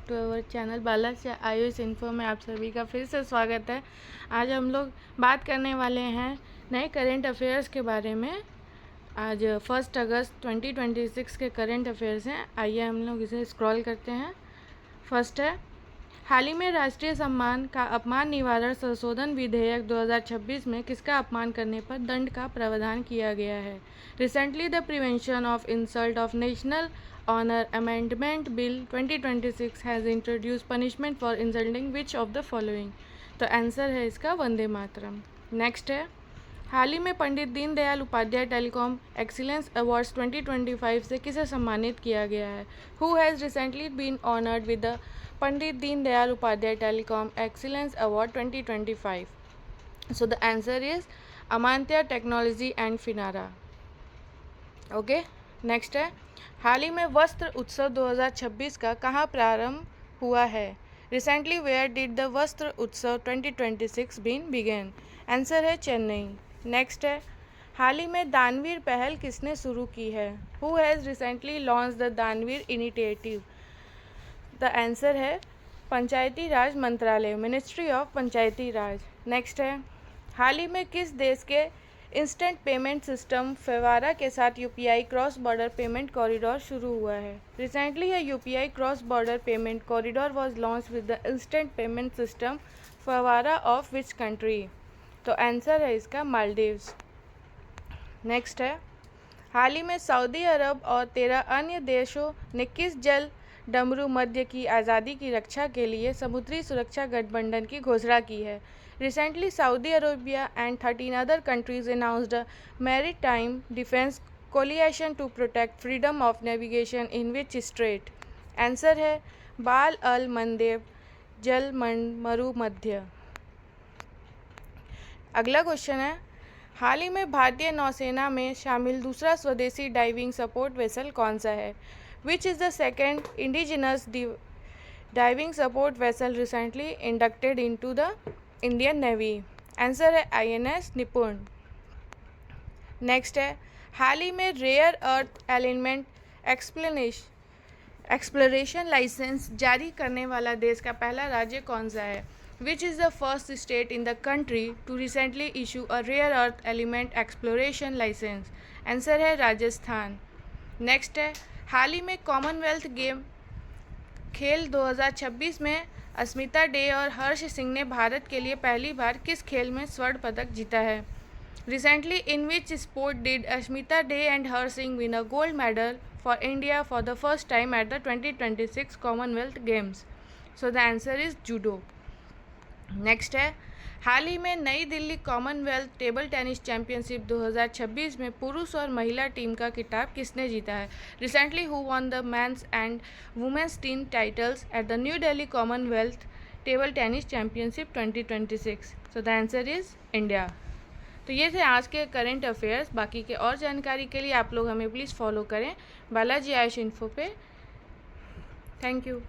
To our channel Balaji Ayush info में आप सभी का फिर से स्वागत है। आज हम लोग बात करने वाले हैं नए करेंट अफेयर्स के बारे में। आज 1 अगस्त 2026 के करेंट अफेयर्स हैं। आइए हम लोग इसे स्क्रॉल करते हैं। फर्स्ट है, हाल ही में राष्ट्रीय सम्मान का अपमान निवारण संशोधन विधेयक 2026 में किसका अपमान करने पर दंड का प्रावधान किया गया है? Recently the prevention of insult of national honour amendment bill 2026 has introduce punishment for insulting which of the following? तो आंसर है इसका वंदे मातरम। नेक्स्ट है, हाल ही में Pandit Deendayal Upadhyaya telecom excellence awards 2025 से किसे सम्मानित किया गया है? Who has recently been honoured with the Pandit Deendayal Upadhyaya telecom excellence award 2025? So the answer is Amantia Technology and Finara. Okay, next है, हाल ही में वस्त्र उत्सव 2026 का कहाँ प्रारंभ हुआ है? रिसेंटली वेयर डिड द वस्त्र उत्सव 2026 बीन बिगेन? आंसर है चेन्नई। नेक्स्ट है, हाल ही में दानवीर पहल किसने शुरू की है? Who has recently launch the दानवीर इनिशिएटिव? द आंसर है पंचायती राज मंत्रालय, ministry of Panchayati Raj. Next है, हाल ही में किस देश के इंस्टेंट पेमेंट सिस्टम फेवारा के साथ UPI cross border payment corridor शुरू हुआ है? रिसेंटली है UPI cross border payment corridor was launch with the instant payment system Favara of which country? तो आंसर है इसका मालदीव्स। नेक्स्ट है, हाल ही में सऊदी अरब और 13 अन्य देशों ने किस जल डमरू मध्य की आज़ादी की रक्षा के लिए समुद्री सुरक्षा गठबंधन की घोषणा की है? Recently Saudi Arabia and 13 other countries announced a maritime defence coalition to protect freedom of navigation in which strait? Answer है बाल अल मंदेब जल मरु मध्य। अगला क्वेश्चन है, हाल ही में भारतीय नौसेना में शामिल दूसरा स्वदेशी डाइविंग सपोर्ट वेसल कौन सा है? Which is the second indigenous diving support vessel recently inducted into the Indian Navy? Answer है INS निपुण। नेक्स्ट है, हाल ही में rare earth element exploration licence जारी करने वाला देश का पहला राज्य कौन सा है? Which is the first state in the country to recently issue a rare earth element exploration license? Answer है राजस्थान। नेक्स्ट है, हाल ही में कॉमनवेल्थ गेम खेल 2026 में अस्मिता डे और हर्ष सिंह ने भारत के लिए पहली बार किस खेल में स्वर्ण पदक जीता है? Recently in which sport did Asmita day and Harsh Singh win a gold medal for India for the first time at the 2026 Commonwealth games? So the answer is judo. Next है, हाल ही में नई Delhi Commonwealth table tennis championship 2026 में पुरुष और महिला team का खिताब किसने जीता है? Recently who won the men's and women's team titles at the New Delhi Commonwealth table tennis championship 2026? So the answer is India. तो ये थे आज के करंट अफेयर्स। बाकी के और जानकारी के लिए आप लोग हमें प्लीज़ फॉलो करें बालाजी आयुष इन्फो पे। Thank you.